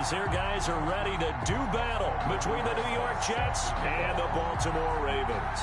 as their guys are ready to do battle between the New York Jets and the Baltimore Ravens.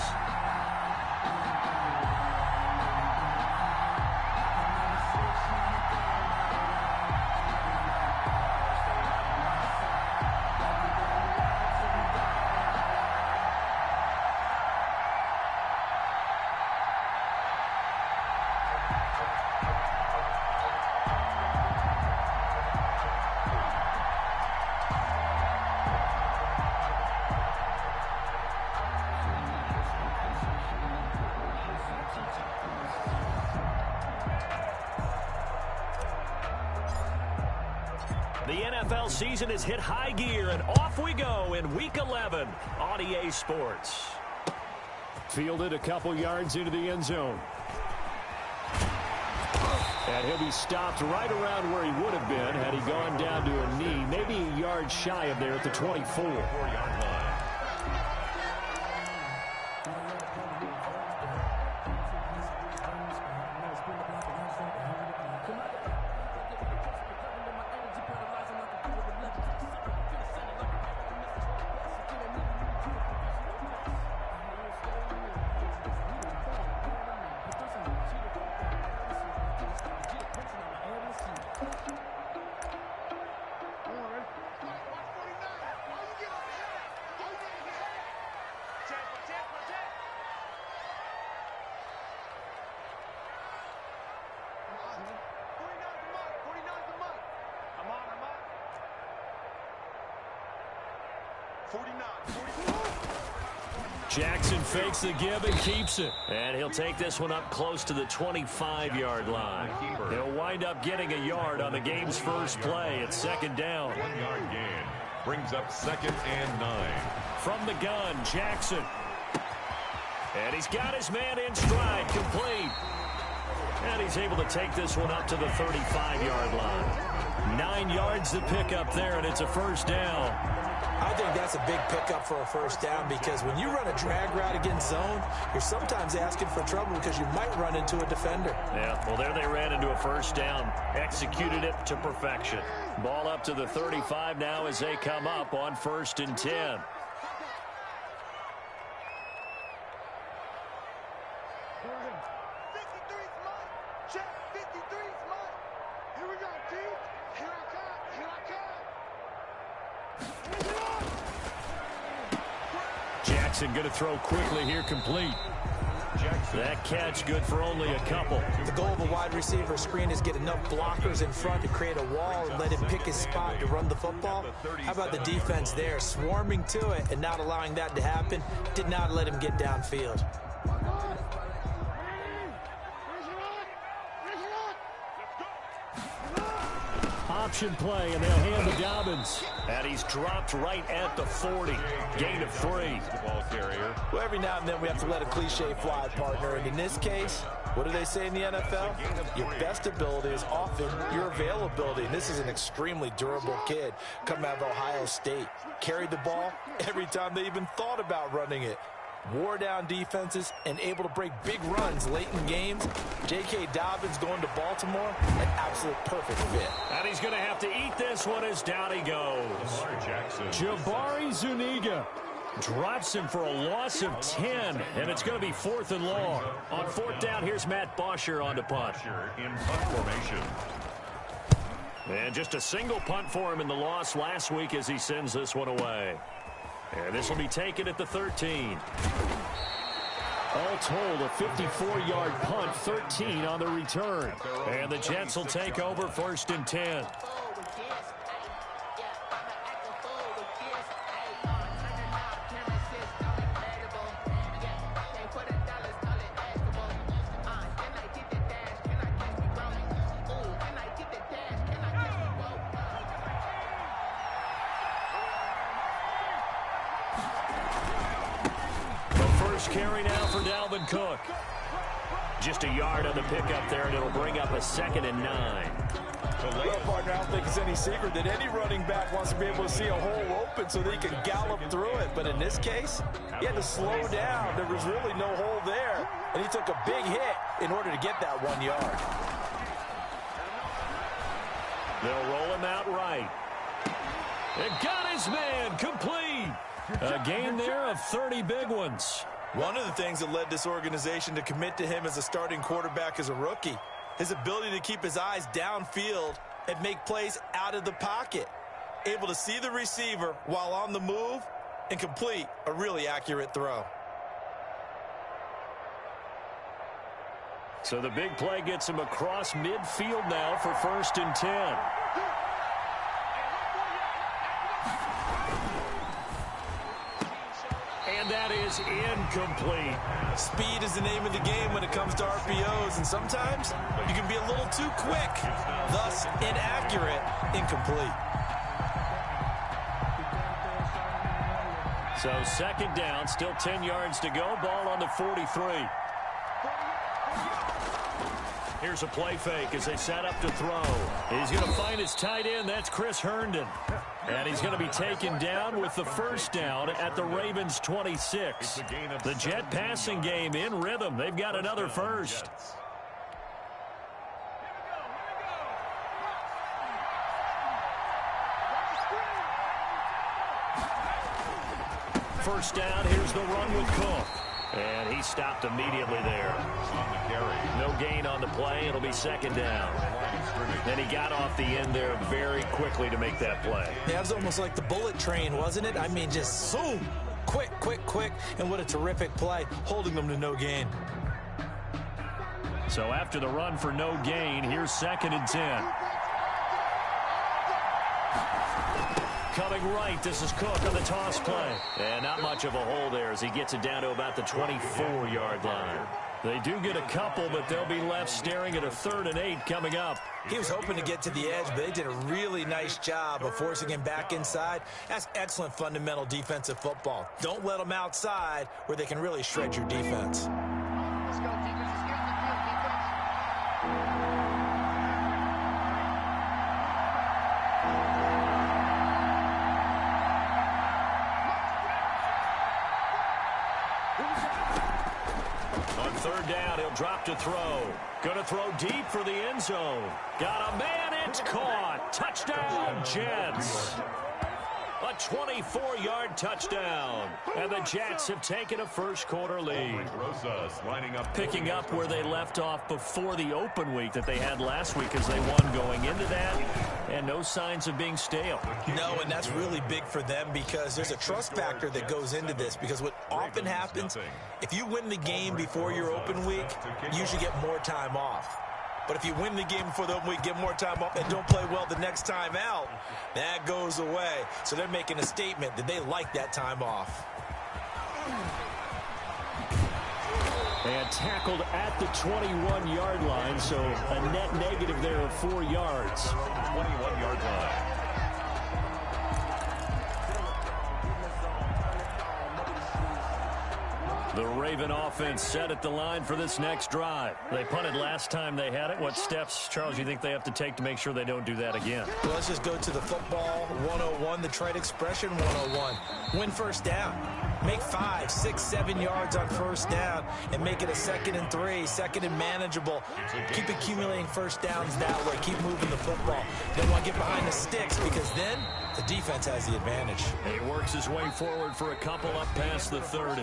The NFL season has hit high gear, and off we go in Week 11 on EA Sports. Fielded a couple yards into the end zone. And he'll be stopped right around where he would have been had he gone down to a knee, maybe a yard shy of there at the 24. Jackson fakes the give and keeps it. And he'll take this one up close to the 25-yard line. He'll wind up getting a yard on the game's first play. It's second down. 1-yard gain. Brings up 2nd and 9. From the gun, Jackson. And he's got his man in stride, complete. And he's able to take this one up to the 35-yard line. 9 yards to pick up there, and it's a first down. I think that's a big pickup for a first down, because when you run a drag route against zone, you're sometimes asking for trouble because you might run into a defender. Yeah, well, there they ran into a first down. Executed it to perfection. Ball up to the 35 now as they come up on 1st and 10. Jackson going to throw quickly here, complete. That catch good for only a couple. The goal of a wide receiver screen is get enough blockers in front to create a wall and let him pick his spot to run the football. How about the defense there, swarming to it and not allowing that to happen? Did not let him get downfield. Option play, and they'll hand to Dobbins. And he's dropped right at the 40. Gain of 3. Ball carrier. Well, every now and then we have to let a cliche fly, partner. And in this case, what do they say in the NFL? Your best ability is often your availability. And this is an extremely durable kid coming out of Ohio State. Carried the ball every time they even thought about running it. Wore down defenses and able to break big runs late in games. J.K. Dobbins going to Baltimore, an absolute perfect fit. And he's going to have to eat this one as down he goes. Jabari Zuniga drops him for a loss of 10, and it's going to be 4th and long. On 4th down, here's Matt Bosher on to punt. In punt formation. And just a single punt for him in the loss last week as he sends this one away. And this will be taken at the 13. All told, a 54-yard punt, 13 on the return. And the Jets will take over 1st and 10. Carry now for Dalvin Cook. Just a yard on the pickup there, and it'll bring up a 2nd and 9. Well, partner, I don't think it's any secret that any running back wants to be able to see a hole open so that he can gallop through it. But in this case, he had to slow down. There was really no hole there, and he took a big hit in order to get that 1 yard. They'll roll him out right. And got his man complete. A gain there of 30 big ones. One of the things that led this organization to commit to him as a starting quarterback as a rookie, his ability to keep his eyes downfield and make plays out of the pocket. Able to see the receiver while on the move and complete a really accurate throw. So the big play gets him across midfield now for 1st and 10. And that is incomplete. Speed is the name of the game when it comes to RPOs, and sometimes you can be a little too quick, thus inaccurate, incomplete. So 2nd down, still 10 yards to go, ball on the 43. Here's a play fake as they set up to throw. He's going to find his tight end. That's Chris Herndon. And he's going to be taken down with the 1st down at the Ravens 26. The Jet passing game in rhythm. They've got another 1st. First down, here's the run with Cook. And he stopped immediately there. No gain on the play. It'll be 2nd down. Then he got off the end there very quickly to make that play. Yeah, it was almost like the bullet train, wasn't it? I mean, just zoom. Quick, quick, quick. And what a terrific play, holding them to no gain. So after the run for no gain, here's 2nd and 10. Coming right, this is Cook on the toss play. And not much of a hole there as he gets it down to about the 24-yard line. They do get a couple, but they'll be left staring at a 3rd and 8 coming up. He was hoping to get to the edge, but they did a really nice job of forcing him back inside. That's excellent fundamental defensive football. Don't let them outside where they can really shred your defense. Let's go, defense. Let's get in the field, defense. On 3rd down, he'll drop to throw. Going to throw deep for the end zone. Got a man, it's caught. Touchdown, Jets. A 24-yard touchdown. And the Jets have taken a 1st quarter lead. Picking up where they left off before the open week that they had last week as they won going into that. And no signs of being stale. No, and that's really big for them because there's a trust factor that goes into this. Because what often happens, if you win the game before your open week, you should get more time off. But if you win the game before the open week, get more time off, and don't play well the next time out, that goes away. So they're making a statement that they like that time off. And tackled at the 21-yard line, so a net negative there of 4 yards. 21-yard line. The Raven offense set at the line for this next drive. They punted last time they had it. What steps, Charles, you think they have to take to make sure they don't do that again? Well, let's just go to the football 101, the trade expression 101. Win 1st down. Make 5, 6, 7 yards on 1st down and make it a 2nd and 3, 2nd and manageable. Keep accumulating 1st downs that way. Keep moving the football. Don't want to get behind the sticks because then the defense has the advantage. He works his way forward for a couple up past the 30.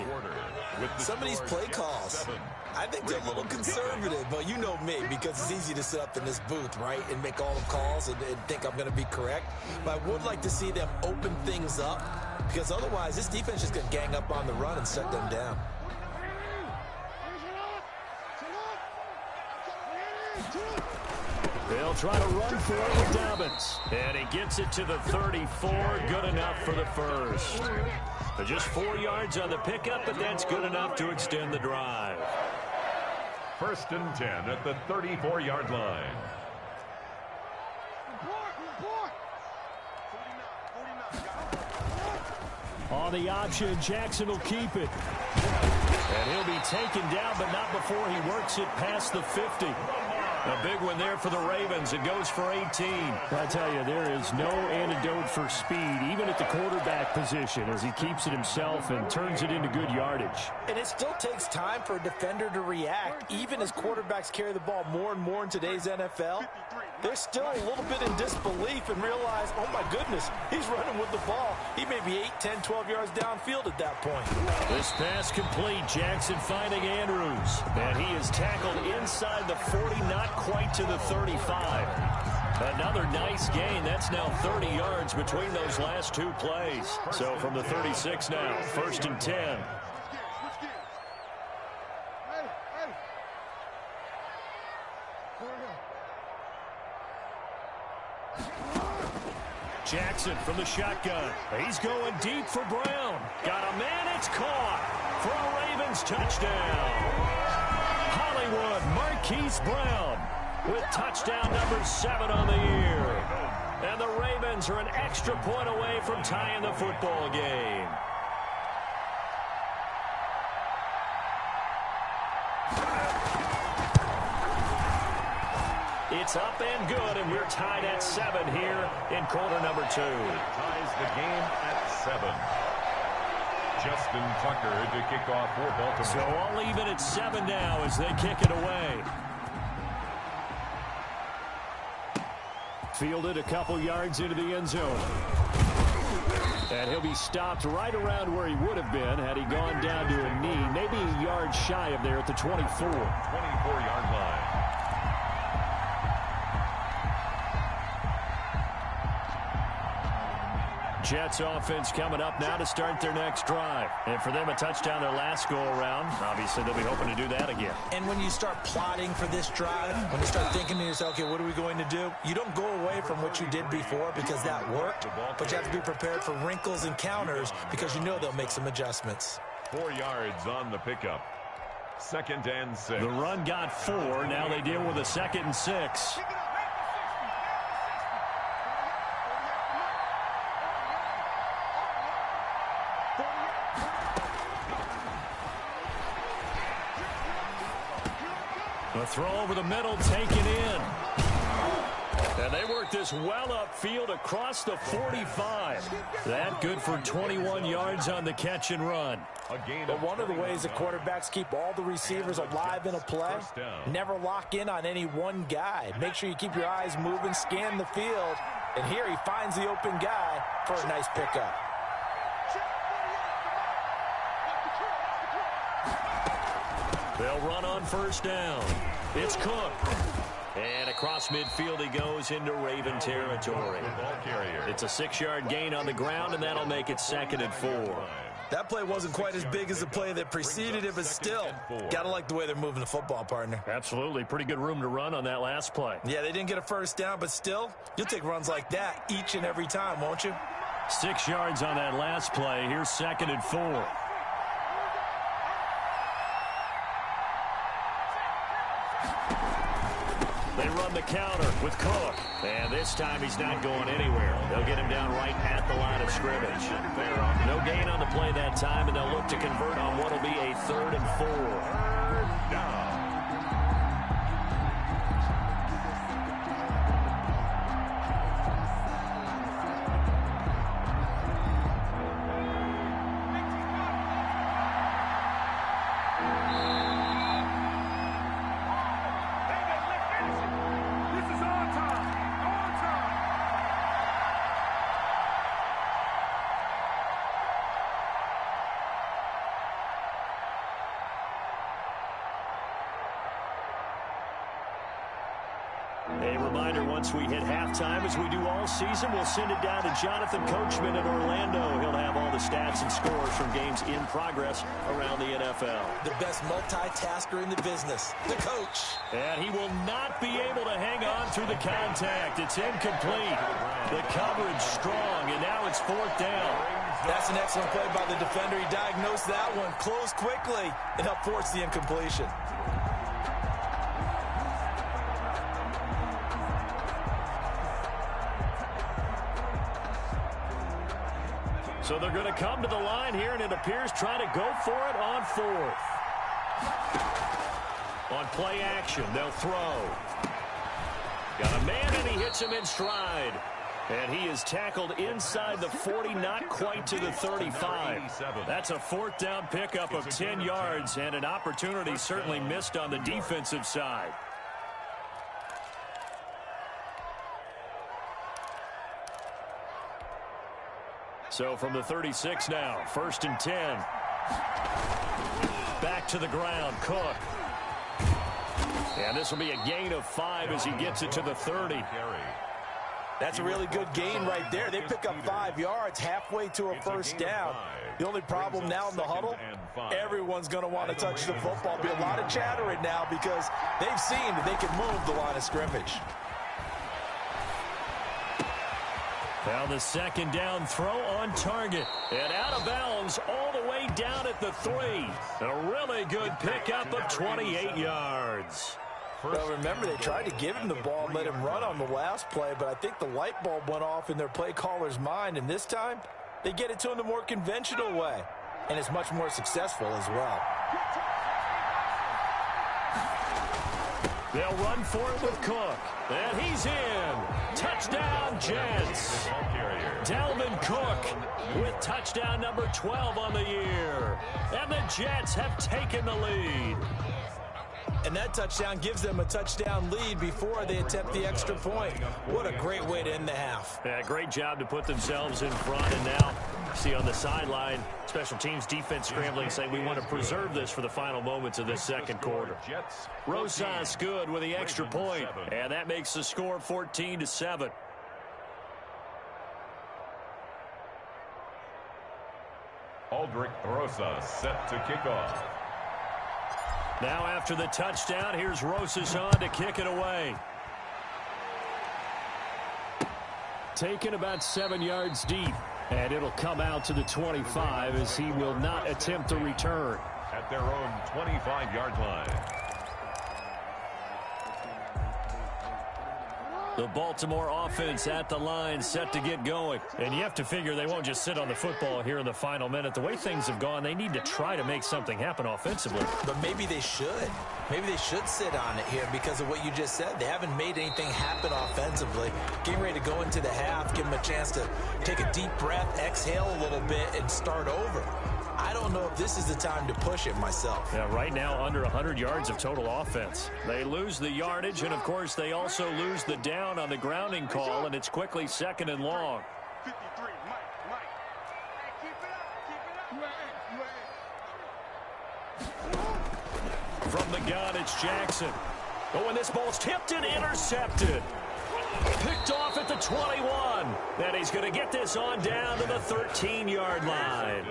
Some of these play calls, I think they're a little conservative, but you know me because it's easy to sit up in this booth, right, and make all the calls and think I'm going to be correct. But I would like to see them open things up because otherwise this defense is going to gang up on the run and shut them down. They'll try to run for it with Dobbins. And he gets it to the 34. Good enough for the 1st. Just 4 yards on the pickup, but that's good enough to extend the drive. 1st and 10 at the 34-yard line. On the option, Jackson will keep it. And he'll be taken down, but not before he works it past the 50. A big one there for the Ravens. It goes for 18. I tell you, there is no antidote for speed, even at the quarterback position, as he keeps it himself and turns it into good yardage. And it still takes time for a defender to react. Even as quarterbacks carry the ball more and more in today's NFL, they're still a little bit in disbelief and realize, oh my goodness, he's running with the ball. He may be 8, 10, 12 yards downfield at that point. This pass complete. Jackson finding Andrews. And he is tackled inside the 40, not quite to the 35. Another nice gain. That's now 30 yards between those last two plays. So from the 36 now, 1st and 10. Jackson from the shotgun. He's going deep for Brown. Got a man. It's caught for a Ravens touchdown. Hollywood Marquise Brown with touchdown number 7 on the year. And the Ravens are an extra point away from tying the football game. It's up and good, and we're tied at 7 here in quarter number 2. Ties the game at 7. Justin Tucker to kick off for Baltimore. So all even at 7 now as they kick it away. Fielded a couple yards into the end zone. And he'll be stopped right around where he would have been had he gone down to a knee, maybe a yard shy of there at the 24. 24-yard line. Jets offense coming up now to start their next drive. And for them, a touchdown their last go-around. Obviously, they'll be hoping to do that again. And when you start plotting for this drive, when you start thinking to yourself, okay, what are we going to do? You don't go away from what you did before because that worked, but you have to be prepared for wrinkles and counters because you know they'll make some adjustments. 4 yards on the pickup. 2nd and 6. The run got 4. Now they deal with a 2nd and 6. A throw over the middle, taken in. And they work this well upfield across the 45. That good for 21 yards on the catch and run. But one of the ways that quarterbacks keep all the receivers alive in a play, never lock in on any one guy. Make sure you keep your eyes moving, scan the field. And here he finds the open guy for a nice pickup. They'll run on 1st down. It's Cook. And across midfield he goes into Raven territory. It's a 6-yard gain on the ground, and that'll make it 2nd and 4. That play wasn't quite as big as the play that preceded it, but still, gotta like the way they're moving the football, partner. Absolutely. Pretty good room to run on that last play. Yeah, they didn't get a 1st down, but still, you'll take runs like that each and every time, won't you? 6 yards on that last play. Here's 2nd and 4. They run the counter with Cook. And this time he's not going anywhere. They'll get him down right at the line of scrimmage. No gain on the play that time, and they'll look to convert on what will be a 3rd and 4. Down. A reminder, once we hit halftime, as we do all season, we'll send it down to Jonathan Coachman in Orlando. He'll have all the stats and scores from games in progress around the NFL. The best multitasker in the business, the coach. And he will not be able to hang on through the contact. It's incomplete. The coverage strong, and now it's 4th down. That's an excellent play by the defender. He diagnosed that one, closed quickly, and helped force the incompletion. So they're going to come to the line here, and it appears trying to go for it on 4th. On play action, they'll throw. Got a man, and he hits him in stride. And he is tackled inside the 40, not quite to the 35. That's a fourth down pickup of 10 yards, and an opportunity certainly missed on the defensive side. So from the 36 now, 1st and 10. Back to the ground, Cook. And this will be a gain of 5 as he gets it to the 30. That's a really good gain right there. They pick up 5 yards halfway to a first down. The only problem now in the huddle, everyone's going to want to touch the football. Be a lot of chattering now because they've seen that they can move the line of scrimmage. Now the second down throw on target. And out of bounds all the way down at the 3. A really good pickup of 28 yards. Well, remember, they tried to give him the ball and let him run on the last play, but I think the light bulb went off in their play caller's mind, and this time they get it to him the more conventional way, and it's much more successful as well. They'll run for it with Cook, and he's in. Touchdown, Jets. Dalvin Cook with touchdown number 12 on the year, and the Jets have taken the lead. And that touchdown gives them a touchdown lead before they attempt the extra point. What a great way to end the half. Yeah, great job to put themselves in front. And now, see on the sideline, special teams defense scrambling, saying we want to preserve this for the final moments of this second quarter. Rosas good with the extra point, and that makes the score 14-7. Aldrich Rosas set to kick off. Now after the touchdown, here's Rosas on to kick it away. Taken about 7 yards deep, and it'll come out to the 25 as he will not attempt a return. At their own 25-yard line. The Baltimore offense at the line, set to get going. And you have to figure they won't just sit on the football here in the final minute. The way things have gone, they need to try to make something happen offensively. But maybe they should. Maybe they should sit on it here because of what you just said. They haven't made anything happen offensively. Getting ready to go into the half, give them a chance to take a deep breath, exhale a little bit, and start over. I don't know if this is the time to push it myself. Yeah, right now under 100 yards of total offense. They lose the yardage, and of course they also lose the down on the grounding call, and it's quickly 2nd and long. 53, Mike. Hey, keep it up. From the gun, it's Jackson. Oh, and this ball's tipped and intercepted. Picked off at the 21. And he's going to get this on down to the 13-yard line.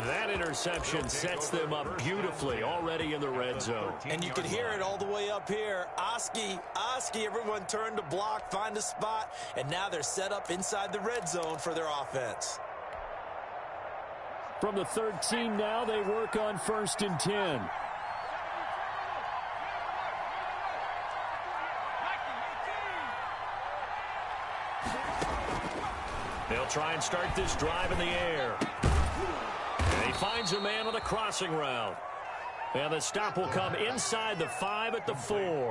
That interception sets them up beautifully already in the red zone. And you can hear it all the way up here. Oski, everyone turned to block, find a spot, and now they're set up inside the red zone for their offense. From the 13 now, they work on 1st and 10. They'll try and start this drive in the air. And he finds a man on the crossing route. And the stop will come inside the 5 at the 4.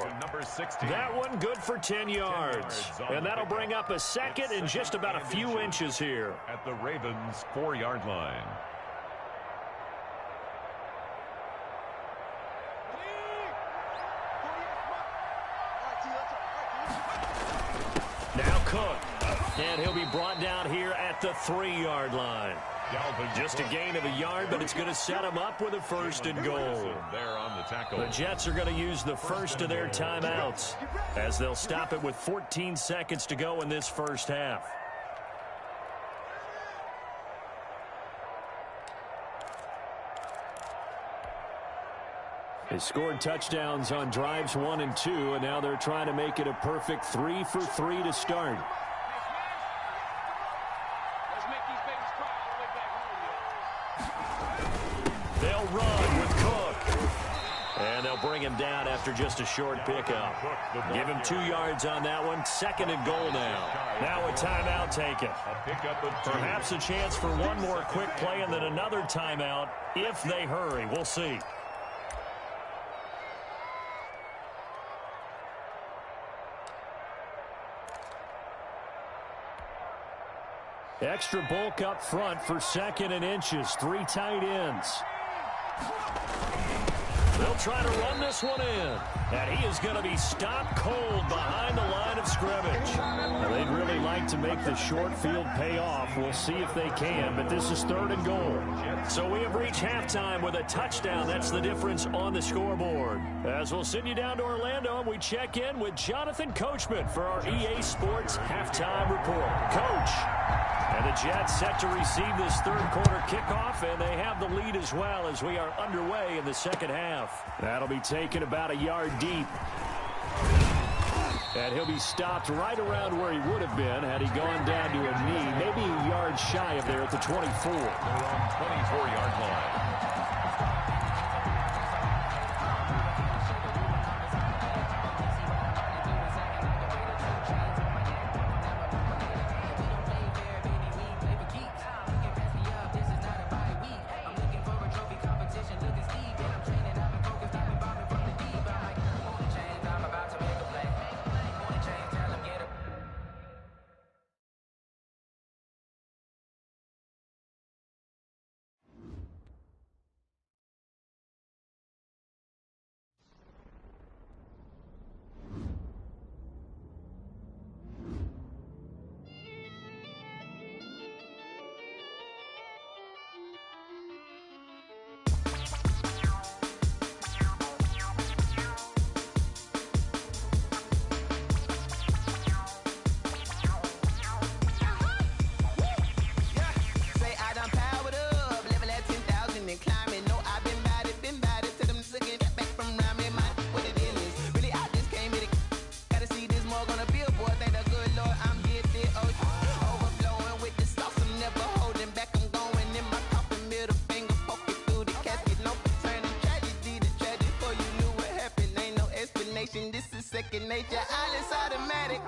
That one good for 10 yards. And that'll bring up a second and just about a few inches here. At the Ravens' 4-yard line. Now Cook. And he'll be brought down here at the 3-yard line. Just a gain of a yard, but it's going to set him up with a 1st and goal. The Jets are going to use the first of their timeouts as they'll stop it with 14 seconds to go in this first half. They scored touchdowns on drives 1 and 2, and now they're trying to make it a perfect 3 for 3 to start. They'll run with Cook. And they'll bring him down after just a short pickup. Give him 2 yards on that one. 2nd and goal now. Now a timeout taken. Perhaps a chance for one more quick play and then another timeout if they hurry. We'll see. Extra bulk up front for 2nd and inches. 3 tight ends. They'll try to run this one in. And he is going to be stopped cold behind the line of scrimmage. Now, they'd really like to make the short field pay off. We'll see if they can, but this is 3rd and goal. So we have reached halftime with a touchdown. That's the difference on the scoreboard. As we'll send you down to Orlando, and we check in with Jonathan Coachman for our EA Sports Halftime Report. Coach. And the Jets set to receive this 3rd quarter kickoff, and they have the lead as well as we are underway in the 2nd half. That'll be taken about a yard deep. And he'll be stopped right around where he would have been had he gone down to a knee, maybe a yard shy of there at the 24. They're on 24-yard line. Nature, all is automatic.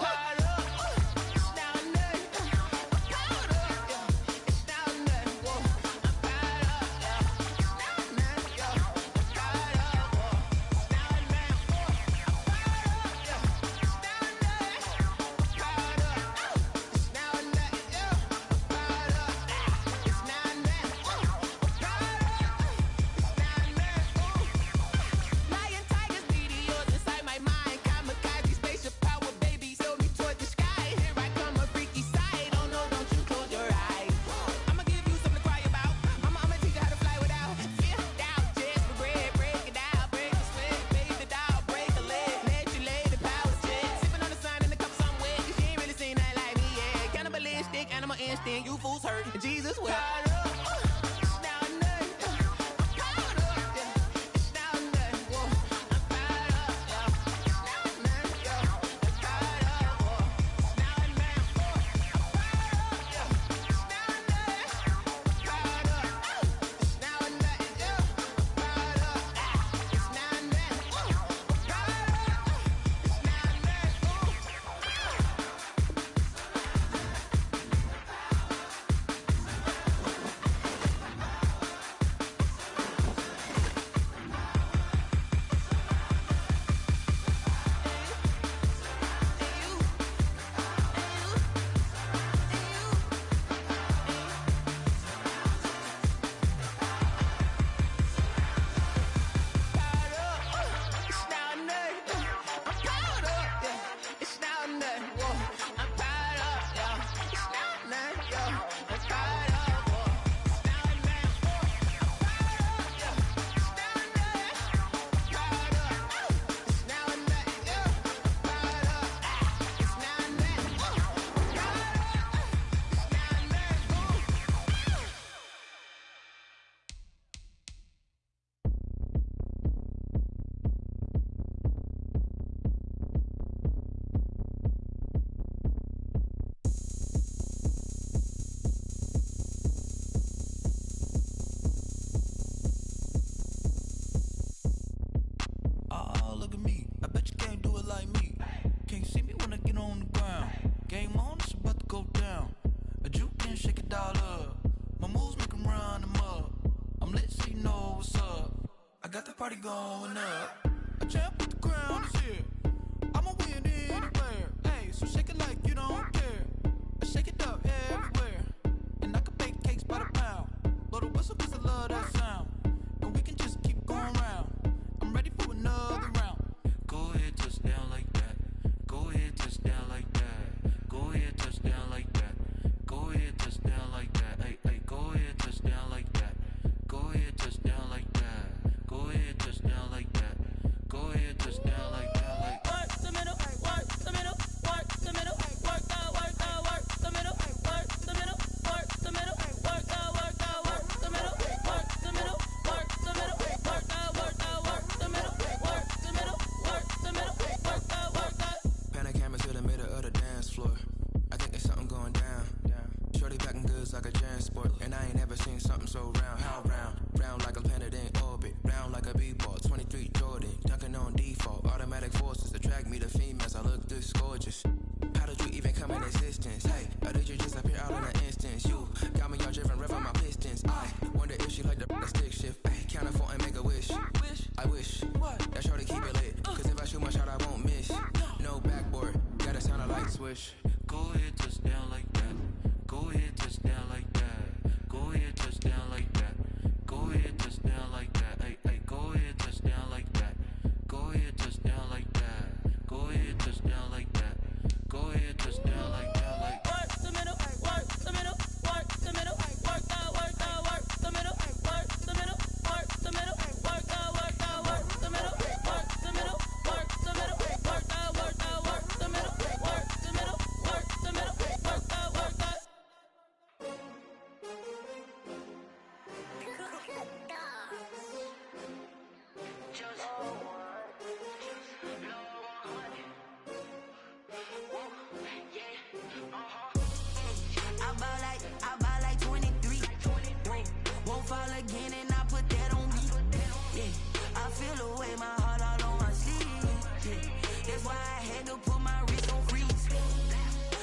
You fools hurt. Jesus will. Party going up. A champ with the crown is here. I'ma win anywhere. Hey, so shake it like you don't care. Shake it up everywhere. looks like a transport. And I ain't never seen something so round. How round? Round like a planet in orbit. Round like a b-ball. 23 Jordan. Dunking on default. Automatic forces attract me to females. I look this gorgeous. How did you even come in existence? Hey, or did you just appear out in an instance? You got me all driven, revving my pistons. I wonder if she like the stick shift. Hey, count it 4 and make a wish. I wish that shorty keep it lit. Cause if I shoot my shot, I won't miss. No backboard, gotta sound a light switch. Go ahead, touch down like that. Go ahead, touch down like that. Go ahead, touch down like that. Go ahead, touch down like that. Hey, hey, go ahead, touch down like that. Go ahead, touch down like that. Go ahead, touch down like that. Go ahead, touch down like that. Like work the middle, work the middle, work the middle, work that, work the middle, work the middle, work the middle, work that, work the middle, work the middle, work the middle, work that, work the middle, work the middle, work the middle, work that, work that. I buy like 23. Won't fall again and I put that on me. Yeah, I feel the way my heart all on my sleeve. Yeah, that's why I had to put my wrist on freeze.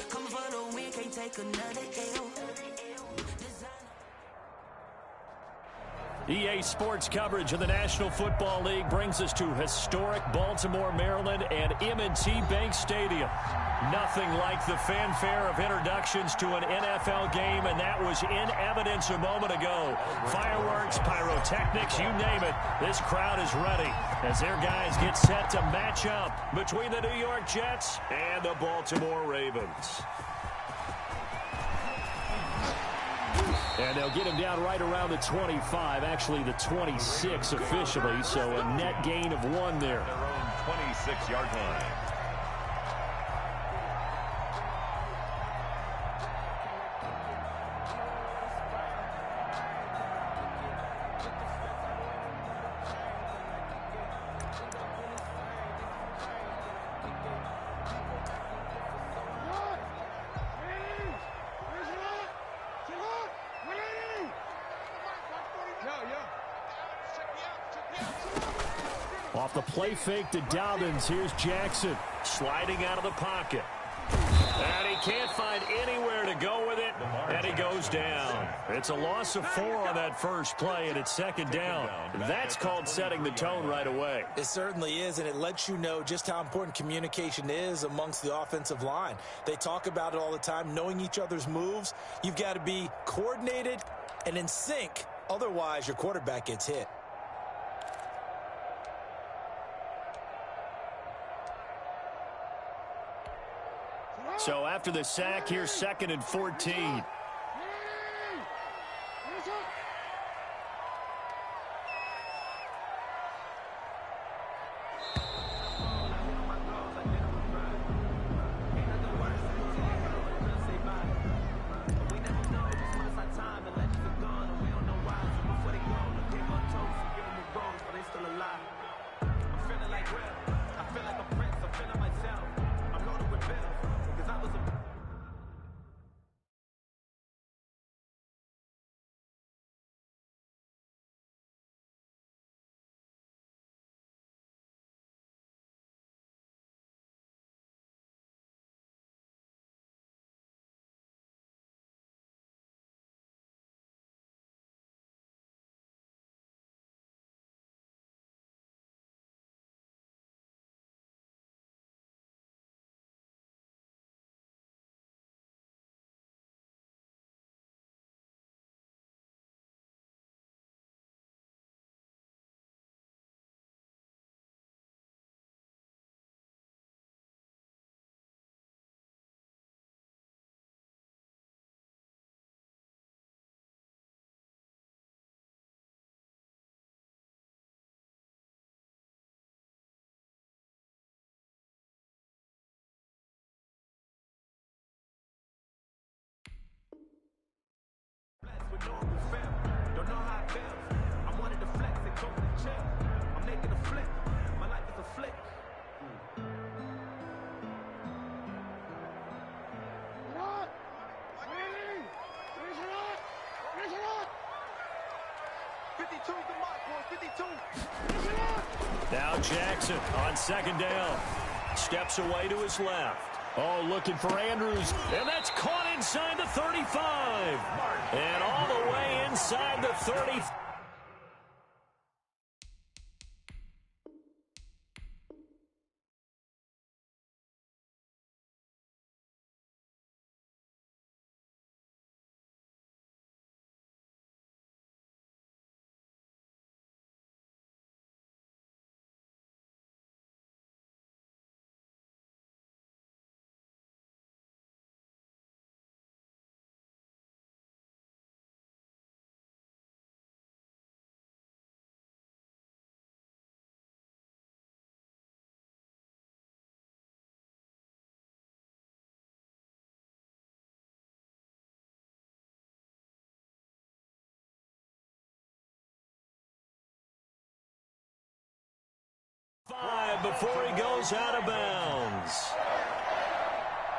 Coming for the win, can't take another L. EA Sports coverage of the National Football League brings us to historic Baltimore, Maryland, and M&T Bank Stadium. Nothing like the fanfare of introductions to an NFL game, and that was in evidence a moment ago. Fireworks, pyrotechnics, you name it. This crowd is ready as their guys get set to match up between the New York Jets and the Baltimore Ravens. And they'll get him down right around the 25, actually the 26 officially, so a net gain of 1 there. Their own 26-yard line. Off the play fake to Dobbins, here's Jackson sliding out of the pocket. And he can't find anywhere to go with it, and he goes down. It's a loss of 4 on that first play, and it's second down. That's called setting the tone right away. It certainly is, and it lets you know just how important communication is amongst the offensive line. They talk about it all the time, knowing each other's moves. You've got to be coordinated and in sync. Otherwise, your quarterback gets hit. So after the sack, here's 2nd and 14. Now Jackson on second down. Steps away to his left. Oh, looking for Andrews. And that's caught inside the 35. And all the way inside the 30. Before he goes out of bounds.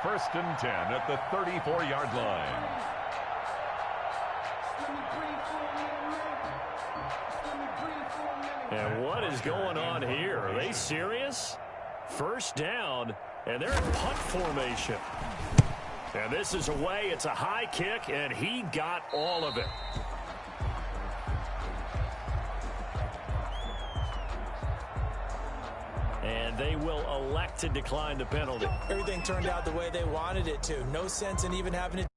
1st and 10 at the 34-yard line. And what is going on here? Are they serious? 1st down, and they're in punt formation. And this is away. It's a high kick, and he got all of it. And they will elect to decline the penalty. Everything turned out the way they wanted it to. No sense in even having to